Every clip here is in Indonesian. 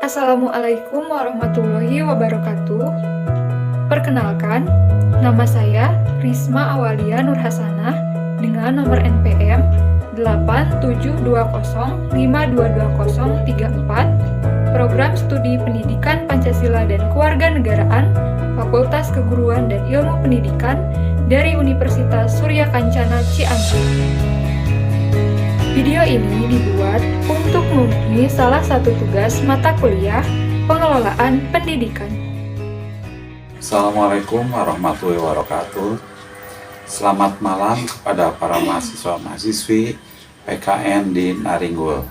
Assalamualaikum warahmatullahi wabarakatuh. Perkenalkan, nama saya Risma Awalia Nurhasanah dengan nomor NPM 8720522034, Program Studi Pendidikan Pancasila dan Kewarganegaraan, Fakultas Keguruan dan Ilmu Pendidikan dari Universitas Surya Kencana Cianjur. Video ini dibuat untuk memenuhi salah satu tugas mata kuliah Pengelolaan Pendidikan. Assalamualaikum warahmatullahi wabarakatuh. Selamat malam kepada para mahasiswa-mahasiswi PKN di Naringgul.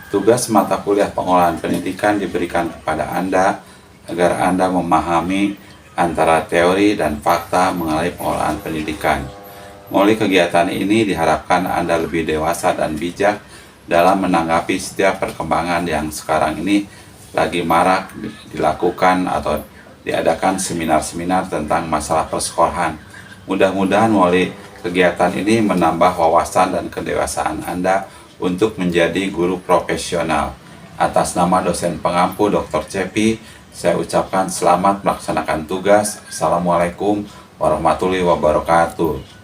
Tugas mata kuliah pengelolaan pendidikan diberikan kepada Anda agar Anda memahami antara teori dan fakta mengenai pengelolaan pendidikan. Melalui kegiatan ini diharapkan Anda lebih dewasa dan bijak dalam menanggapi setiap perkembangan yang sekarang ini lagi marak dilakukan atau diadakan seminar-seminar tentang masalah persekolahan. Mudah-mudahan melalui kegiatan ini menambah wawasan dan kedewasaan Anda untuk menjadi guru profesional. Atas nama dosen pengampu Dr. Cepi, saya ucapkan selamat melaksanakan tugas. Assalamualaikum warahmatullahi wabarakatuh.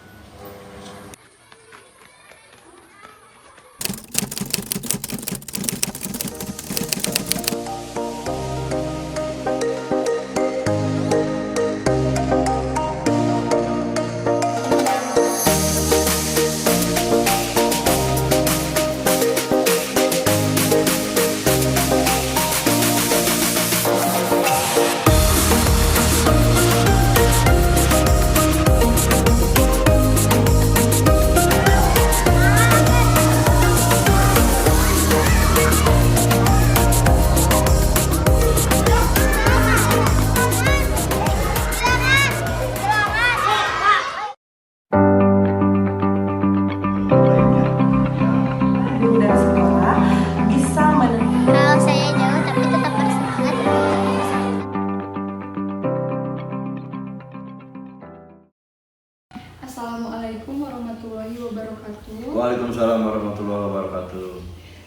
Assalamualaikum warahmatullahi wabarakatuh. Waalaikumsalam warahmatullahi wabarakatuh.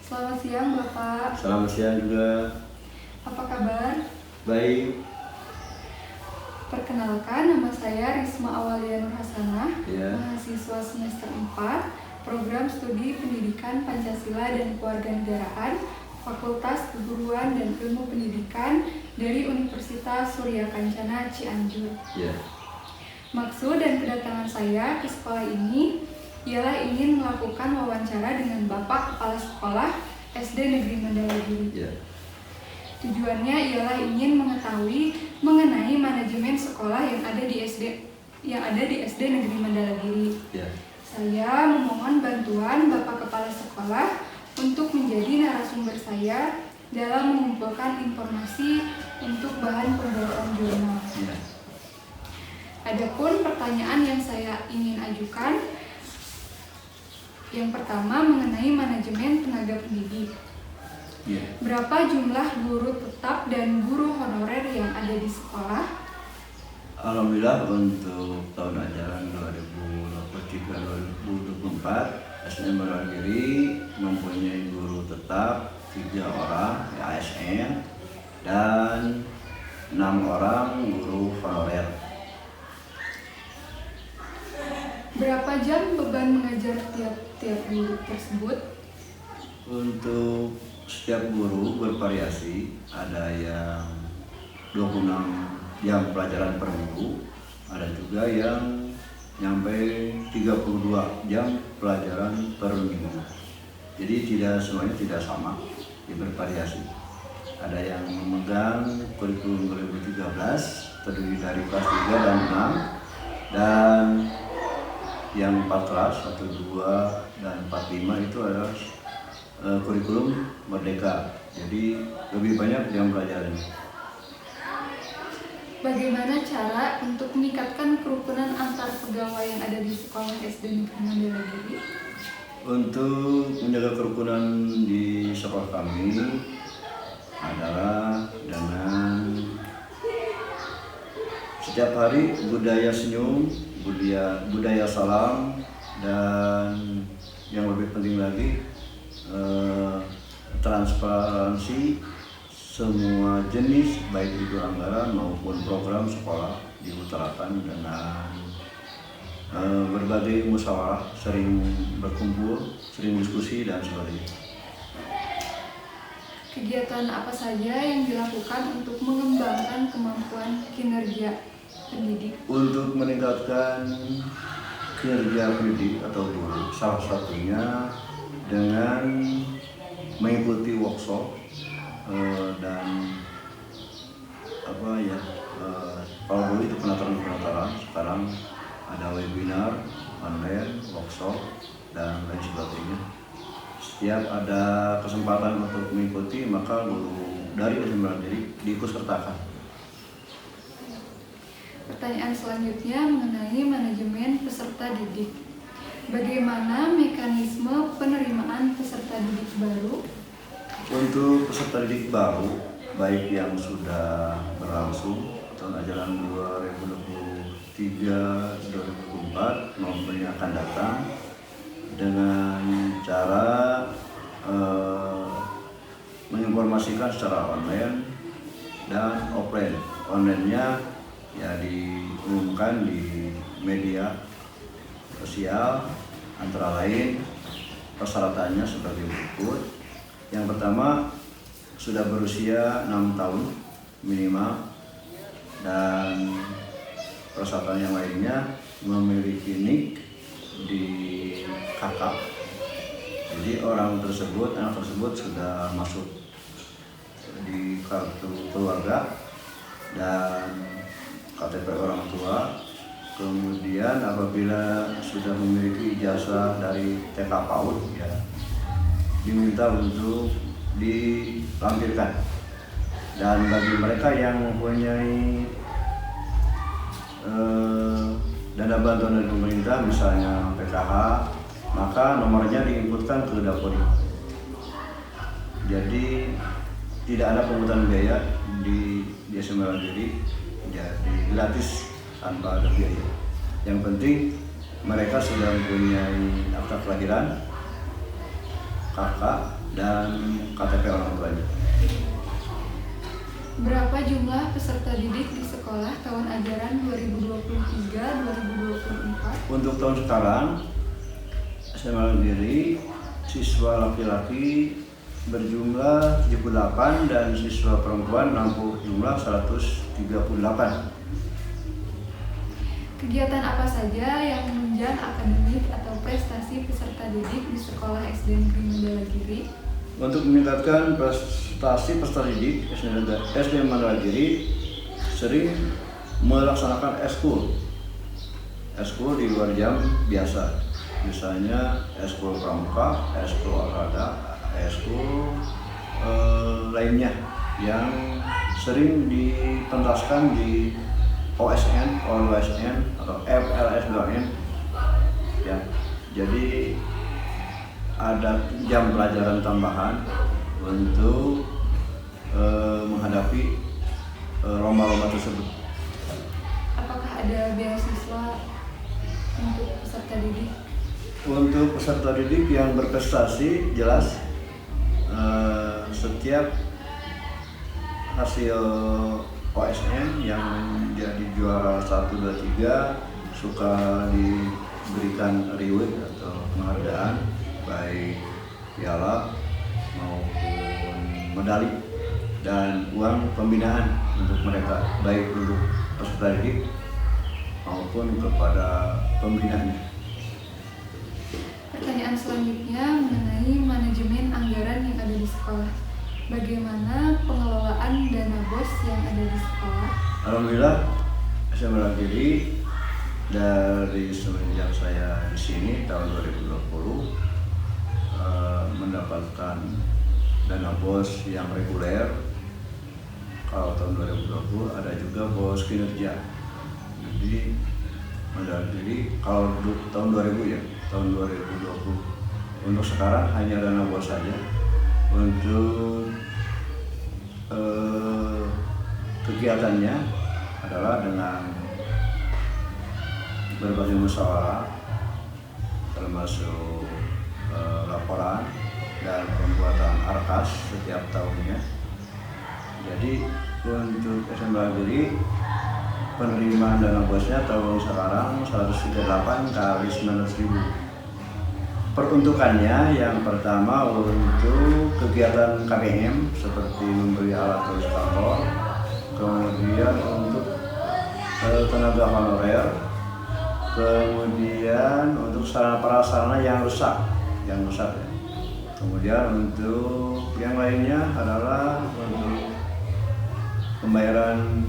Selamat siang Bapak. Selamat siang juga. Apa kabar? Baik. Perkenalkan, nama saya Risma Awalia Nurhasanah, Ya. mahasiswa semester 4, Program Studi Pendidikan Pancasila dan Kewarganegaraan, Fakultas Keguruan dan Ilmu Pendidikan dari Universitas Surya Kencana Cianjur. Ya. Maksud dan kedatangan saya ke sekolah ini ialah ingin melakukan wawancara dengan Bapak Kepala Sekolah SD Negeri Mandalagiri. Ya. Tujuannya ialah ingin mengetahui mengenai manajemen sekolah yang ada di SD Negeri Mandalagiri. Ya. Saya memohon bantuan Bapak Kepala Sekolah untuk menjadi narasumber saya dalam mengumpulkan informasi untuk bahan pembuatan jurnal. Ya. Adapun pertanyaan yang saya ingin ajukan, yang pertama mengenai manajemen tenaga pendidik. Ya. Berapa jumlah guru tetap dan guru honorer yang ada di sekolah? Alhamdulillah untuk tahun ajaran 2023-2024 SDN Mandalagiri mempunyai guru tetap 3 orang ASN dan 6 orang guru honorer. Berapa jam beban mengajar tiap guru tersebut? Untuk setiap guru bervariasi, ada yang 26 jam pelajaran per minggu, ada juga yang nyampe 32 jam pelajaran per minggu. Jadi semuanya tidak sama, bervariasi. Ada yang memegang kurikulum 2013 terdiri dari kelas 3 dan 6, dan yang 4 kelas 1, 2, dan 4, 5 itu adalah kurikulum merdeka. Jadi lebih banyak yang pelajaran. Bagaimana cara untuk meningkatkan kerukunan antar pegawai yang ada di sekolah SD Negeri Mandalagiri? Untuk menjaga kerukunan di sekolah kami adalah dengan setiap hari budaya senyum, budaya salam, dan yang lebih penting lagi transparansi semua jenis baik itu anggaran maupun program sekolah diutarakan dengan berbagai musyawarah, sering berkumpul, sering diskusi dan sebagainya. Kegiatan apa saja yang dilakukan untuk mengembangkan kemampuan kinerja pendidik? Untuk meningkatkan kinerja pendidik atau guru, salah satunya dengan mengikuti workshop dan kalau dulu itu penataran, sekarang ada webinar, online, workshop, dan lain sebagainya. Setiap ada kesempatan untuk mengikuti, maka guru dari SMP Mandiri diikutsertakan. Pertanyaan selanjutnya mengenai manajemen peserta didik. Bagaimana mekanisme penerimaan peserta didik baru? Untuk peserta didik baru, baik yang sudah berlangsung tahun ajaran 2023-2024 maupun yang akan datang, dengan cara menginformasikan secara online dan offline. Online-nya ya diumumkan di media sosial, antara lain persyaratannya sebagai berikut. Yang pertama, sudah berusia 6 tahun minimal, dan persyaratan yang lainnya memiliki NIK di KK. Jadi anak tersebut sudah masuk di kartu keluarga dan KTP orang tua. Kemudian apabila sudah memiliki ijazah dari TK PAUD, ya diminta untuk dilampirkan. Dan bagi mereka yang mempunyai dana bantuan dari pemerintah, misalnya PKH, maka nomornya diinputkan ke Dapodi. Jadi tidak ada pungutan biaya di SMP Mandiri, jadi gratis tanpa ada biaya. Yang penting mereka sudah mempunyai akta kelahiran, KK, dan KTP orang tuanya. Berapa jumlah peserta didik di sekolah tahun ajaran 2023-2024? Untuk tahun sekarang, SMP Mandiri siswa laki-laki berjumlah 78 dan siswa perempuan menampung jumlah 138. Kegiatan apa saja yang menunjang akademik atau prestasi peserta didik di sekolah SD Negeri Mandala Giri? Untuk meningkatkan prestasi peserta didik SD Mandala Giri sering melaksanakan eskul di luar jam biasa, misalnya eskul pramuka, eskul olahraga, eskul lainnya yang sering dipentaskan di OSN atau FLS2N, ya. Jadi ada jam pelajaran tambahan untuk menghadapi lomba-lomba tersebut. Apakah ada beasiswa untuk peserta didik? Untuk peserta didik yang berprestasi, jelas setiap hasil OSN yang menjadi juara 1, 2, 3 suka diberikan reward atau penghargaan, baik piala maupun medali dan uang pembinaan untuk mereka, baik untuk peserta didik maupun kepada pembinaannya. Pertanyaan selanjutnya mengenai manajemen anggaran yang ada di sekolah. Bagaimana pengelolaan dana BOS yang ada di sekolah? Alhamdulillah, SMP Mandiri dari semenjak saya di sini tahun 2020 mendapatkan dana BOS yang reguler. Kalau tahun 2020 ada juga BOS kinerja. Jadi Mandala Giri kalau tahun 2000 ya, tahun 2020. Untuk sekarang hanya dana BOS saja. Untuk kegiatannya adalah dengan berbagai musyawarah, termasuk laporan dan pembuatan arkas setiap tahunnya, Jadi untuk SMA Bali penerimaan dana bosnya tahun sekarang 138 kali 900.000. Peruntukannya yang pertama untuk kegiatan KBM seperti membeli alat tulis kantor, kemudian untuk tenaga honorer, kemudian untuk sarana prasarana yang rusak ya. Kemudian untuk yang lainnya adalah untuk pembayaran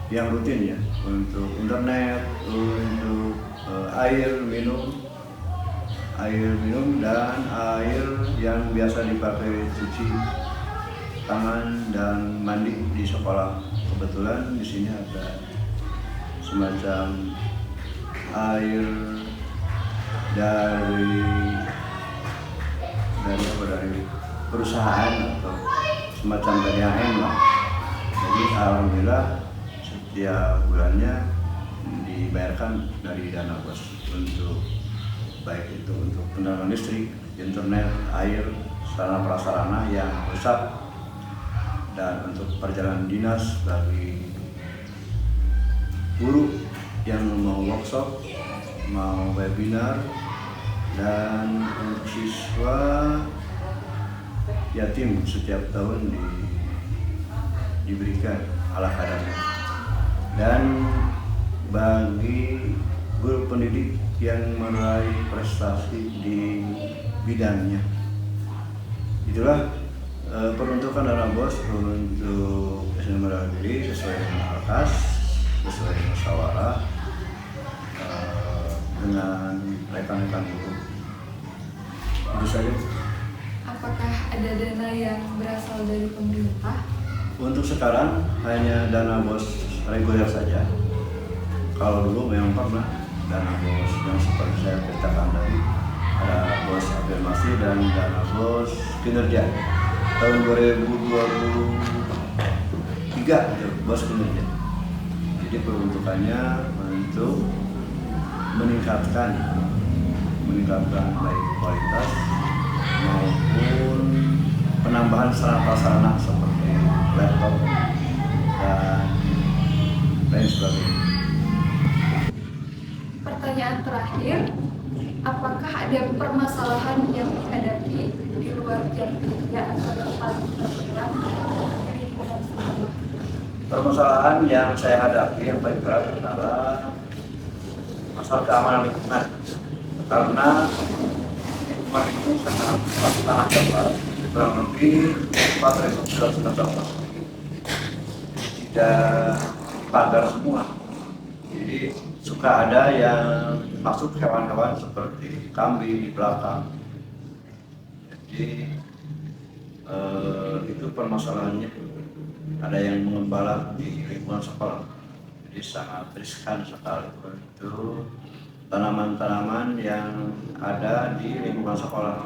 yang rutin ya, untuk internet, untuk air minum dan air yang biasa dipakai cuci tangan dan mandi di sekolah. Kebetulan di sini ada semacam air dari perusahaan atau semacam dari AM lah. Jadi alhamdulillah setiap bulannya dibayarkan dari dana bos untuk baik itu untuk penerangan listrik, internet, air, sarana prasarana yang rusak, dan untuk perjalanan dinas bagi guru yang mau workshop, mau webinar, dan untuk siswa yatim setiap tahun diberikan ala kadarnya. Dan bagi guru pendidik yang meraih prestasi di bidangnya, itulah peruntukan dana bos untuk SMA Bali sesuai dengan alkas, sesuai musyawarah dengan rekan-rekan guru. Itu saja. Apakah ada dana yang berasal dari pemerintah? Untuk sekarang hanya dana bos reguler saja. Kalau dulu memang pernah dana bos yang seperti saya ceritakan tadi, ada bos afirmasi dan dana bos kinerja. Tahun 2023 itu bos kinerja. Jadi peruntukannya untuk meningkatkan baik kualitas maupun penambahan sarana prasarana seperti laptop dan lain sebagainya. Pertanyaan terakhir, apakah ada permasalahan yang dihadapi di luar jam kerja atau paling terberat? Permasalahan yang saya hadapi yang paling berat adalah masalah keamanan lingkungan, karena lingkungan itu sangat tanah datar, kurang lebih 4.900 tidak pagar semua. Jadi suka ada yang masuk hewan-hewan seperti kambing di belakang. Jadi itu permasalahannya. Ada yang mengembala di lingkungan sekolah. Jadi sangat riskan sekali untuk tanaman-tanaman yang ada di lingkungan sekolah.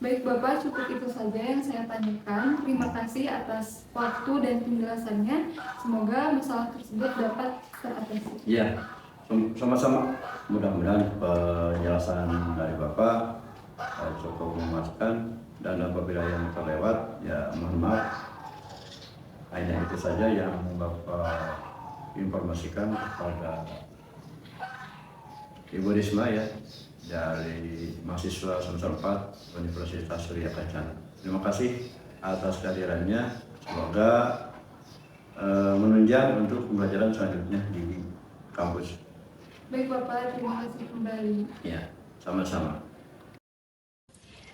Baik Bapak, cukup itu saja yang saya tanyakan. Terima kasih atas waktu dan penjelasannya. Semoga masalah tersebut dapat teratasi. Iya, sama-sama. Mudah-mudahan penjelasan dari Bapak cukup memuaskan, dan apabila yang terlewat, ya mohon maaf. Hanya itu saja yang Bapak informasikan kepada Ibu Risma ya, dari mahasiswa semester 4 Universitas Surya Kencana. Terima kasih atas kehadirannya. Semoga menunjang untuk pembelajaran selanjutnya di kampus. Baik Bapak, terima kasih kembali. Ya, sama-sama.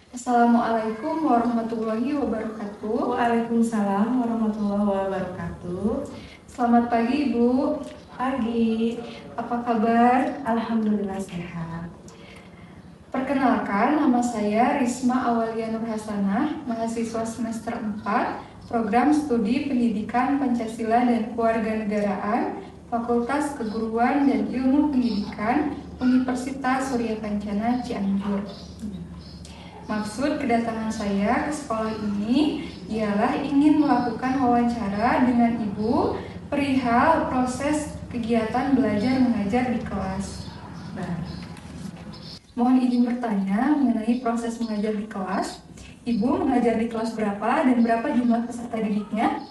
Assalamualaikum warahmatullahi wabarakatuh. Waalaikumsalam warahmatullahi wabarakatuh. Selamat pagi Ibu. Pagi. Apa kabar? Alhamdulillah sehat. Perkenalkan, nama saya Risma Awalia Nur Hasanah, mahasiswa semester 4, Program Studi Pendidikan Pancasila dan Kewarganegaraan, Fakultas Keguruan dan Ilmu Pendidikan, Universitas Surya Kencana, Cianjur. Maksud kedatangan saya ke sekolah ini ialah ingin melakukan wawancara dengan Ibu perihal proses kegiatan belajar mengajar di kelas. Mohon izin bertanya mengenai proses mengajar di kelas. Ibu mengajar di kelas berapa dan berapa jumlah peserta didiknya?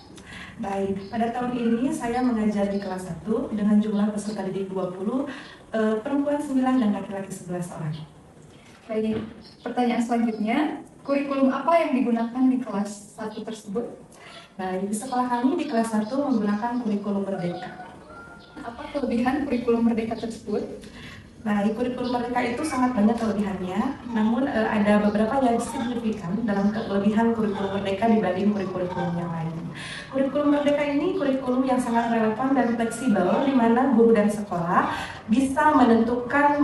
Baik, pada tahun ini saya mengajar di kelas 1 dengan jumlah peserta didik 20, perempuan 9 dan laki-laki 11 orang. Baik, pertanyaan selanjutnya, kurikulum apa yang digunakan di kelas 1 tersebut? Baik, di sekolah kami di kelas 1 menggunakan kurikulum Merdeka. Apa kelebihan kurikulum Merdeka tersebut? Baik, kurikulum Merdeka itu sangat banyak kelebihannya, namun ada beberapa yang signifikan dalam kelebihan kurikulum Merdeka dibanding kurikulum yang lain. Kurikulum Merdeka ini kurikulum yang sangat relevan dan fleksibel, di mana guru dan sekolah bisa menentukan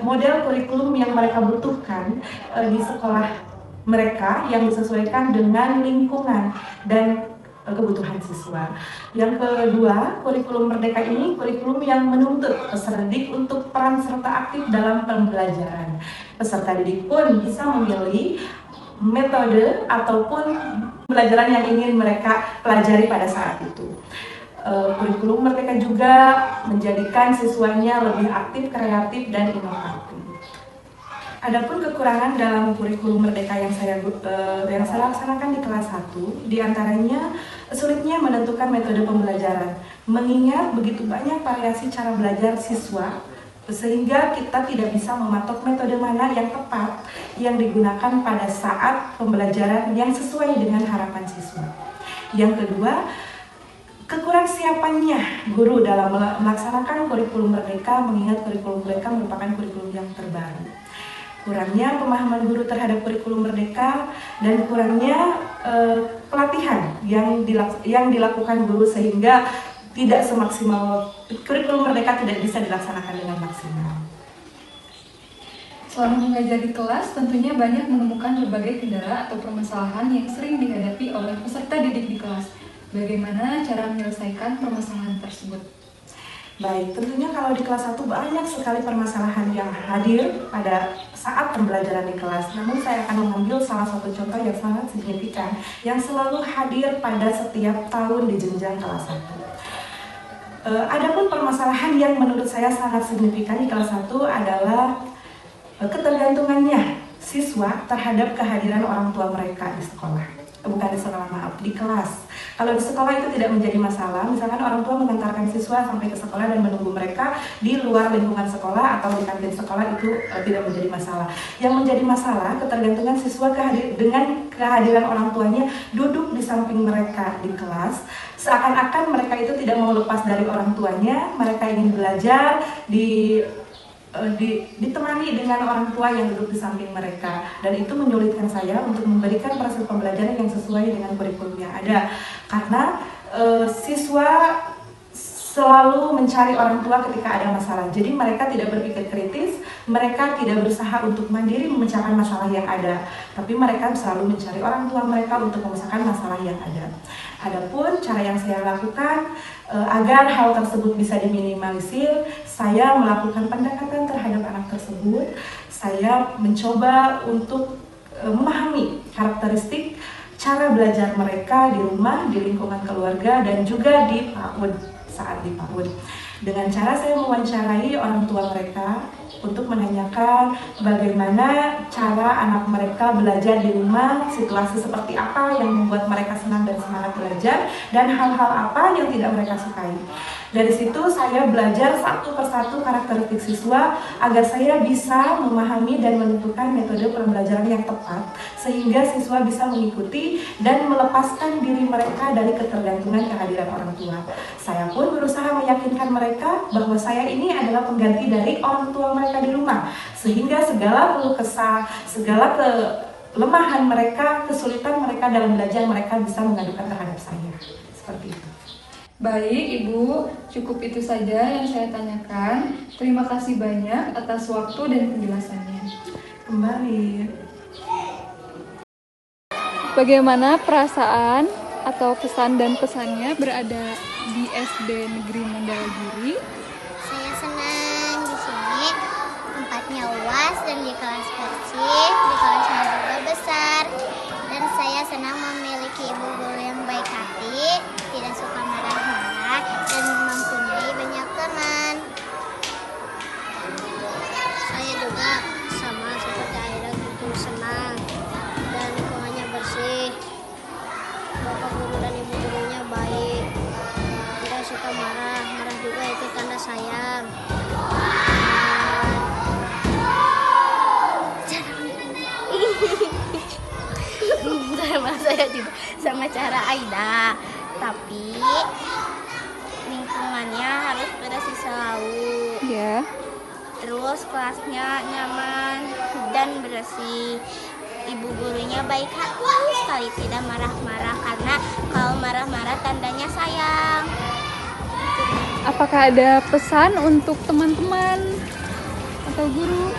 model kurikulum yang mereka butuhkan di sekolah mereka yang disesuaikan dengan lingkungan dan kebutuhan siswa. Yang kedua, kurikulum Merdeka ini kurikulum yang menuntut peserta didik untuk peran serta aktif dalam pembelajaran. Peserta didik pun bisa memilih metode ataupun pembelajaran yang ingin mereka pelajari pada saat itu. Kurikulum Merdeka juga menjadikan siswanya lebih aktif, kreatif, dan inovatif. Adapun kekurangan dalam kurikulum Merdeka yang saya laksanakan di kelas 1, diantaranya sulitnya menentukan metode pembelajaran, mengingat begitu banyak variasi cara belajar siswa, sehingga kita tidak bisa mematok metode mana yang tepat yang digunakan pada saat pembelajaran yang sesuai dengan harapan siswa. Yang kedua, kekurang siapannya guru dalam melaksanakan kurikulum Merdeka, mengingat kurikulum Merdeka merupakan kurikulum yang terbaru. Kurangnya pemahaman guru terhadap kurikulum Merdeka dan kurangnya pelatihan yang dilakukan guru sehingga tidak semaksimal kurikulum Merdeka tidak bisa dilaksanakan dengan maksimal. Selama mengajar di kelas, tentunya banyak menemukan berbagai kendala atau permasalahan yang sering dihadapi oleh peserta didik di kelas. Bagaimana cara menyelesaikan permasalahan tersebut? Baik, tentunya kalau di kelas 1 banyak sekali permasalahan yang hadir pada saat pembelajaran di kelas. Namun saya akan mengambil salah satu contoh yang sangat signifikan yang selalu hadir pada setiap tahun di jenjang kelas 1. Adapun permasalahan yang menurut saya sangat signifikan di kelas 1 adalah ketergantungannya siswa terhadap kehadiran orang tua mereka di sekolah. Bukan di sekolah, maaf, di kelas. Kalau di sekolah itu tidak menjadi masalah, misalkan orang tua mengantarkan siswa sampai ke sekolah dan menunggu mereka di luar lingkungan sekolah atau di kantin sekolah, itu tidak menjadi masalah. Yang menjadi masalah, ketergantungan siswa dengan kehadiran orang tuanya duduk di samping mereka di kelas, seakan-akan mereka itu tidak mau lepas dari orang tuanya, mereka ingin belajar ditemani dengan orang tua yang duduk di samping mereka, dan itu menyulitkan saya untuk memberikan proses pembelajaran yang sesuai dengan kurikulum yang ada, karena siswa selalu mencari orang tua ketika ada masalah. Jadi mereka tidak berpikir kritis, mereka tidak berusaha untuk mandiri memecahkan masalah yang ada, tapi mereka selalu mencari orang tua mereka untuk memecahkan masalah yang ada. Adapun cara yang saya lakukan agar hal tersebut bisa diminimalisir, saya melakukan pendekatan terhadap anak tersebut. Saya mencoba untuk memahami karakteristik cara belajar mereka di rumah, di lingkungan keluarga, dan juga di PAUD saat di PAUD. Dengan cara saya mewawancarai orang tua mereka untuk menanyakan bagaimana cara anak mereka belajar di rumah, situasi seperti apa yang membuat mereka senang dan semangat belajar, dan hal-hal apa yang tidak mereka sukai. Dari situ saya belajar satu persatu karakteristik siswa agar saya bisa memahami dan menentukan metode pembelajaran yang tepat sehingga siswa bisa mengikuti dan melepaskan diri mereka dari ketergantungan kehadiran orang tua. Saya pun berusaha meyakinkan mereka bahwa saya ini adalah pengganti dari orang tua mereka di rumah, sehingga segala keluh kesah, segala kelemahan mereka, kesulitan mereka dalam belajar, mereka bisa mengadukan terhadap saya. Seperti itu. Baik, Ibu, cukup itu saja yang saya tanyakan. Terima kasih banyak atas waktu dan penjelasannya. Kembali. Bagaimana perasaan atau kesan dan pesannya berada di SD Negeri Mandalagiri? Saya senang di sini, tempatnya luas dan di kelas bersih, di kelasnya juga besar. Dan saya senang memiliki ibu guru yang baik hati, tidak suka marah-marah, dan mempunyai banyak teman. Saya juga sama seperti Aira gitu, senang dan lingkungan ayam. Sama saya juga sama cara Aida, tapi lingkungannya harus bersih selalu. Ya. Terus kelasnya nyaman dan bersih. Ibu gurunya baik hati sekali, tidak marah-marah, karena kalau marah-marah tandanya sayang. Apakah ada pesan untuk teman-teman atau guru?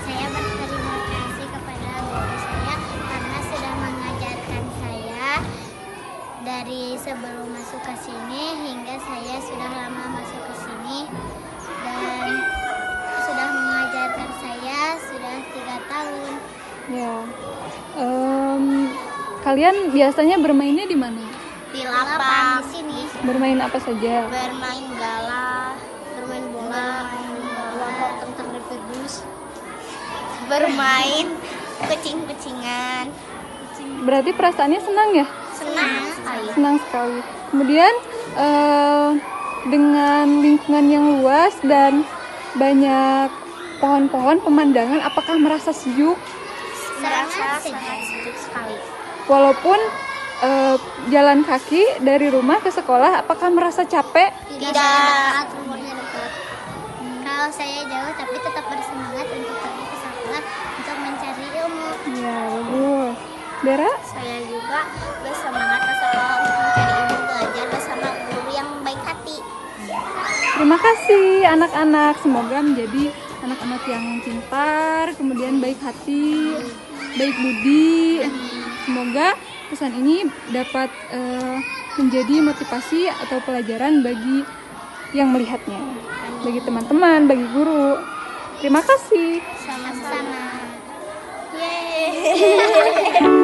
Saya berterima kasih kepada guru saya karena sudah mengajarkan saya dari sebelum masuk ke sini hingga saya sudah lama masuk ke sini, dan sudah mengajarkan saya sudah 3 tahun. Ya. Kalian biasanya bermainnya di mana? Di lapang di sini Bermain apa saja? bermain gala, bermain bola, kelompok tentang rebus, bermain kucing-kucingan. Berarti perasaannya senang ya? Senang sekali. Senang sekali. Kemudian dengan lingkungan yang luas dan banyak pohon-pohon, pemandangan, apakah merasa sejuk? Merasa sejuk sekali. Walaupun jalan kaki dari rumah ke sekolah, apakah merasa capek? Tidak. Rumahnya dekat. Kalau saya jauh tapi tetap bersemangat untuk pergi ke sekolah untuk mencari ilmu. Ya, bagus. Dera? Saya juga bersemangat ke sekolah untuk mencari ilmu, belajar bersama guru yang baik hati. Terima kasih anak-anak. Semoga menjadi anak-anak yang pintar, kemudian baik hati, baik budi. Semoga pesan ini dapat menjadi motivasi atau pelajaran bagi yang melihatnya, bagi teman-teman, bagi guru. Terima kasih. Sama-sama. Yeay.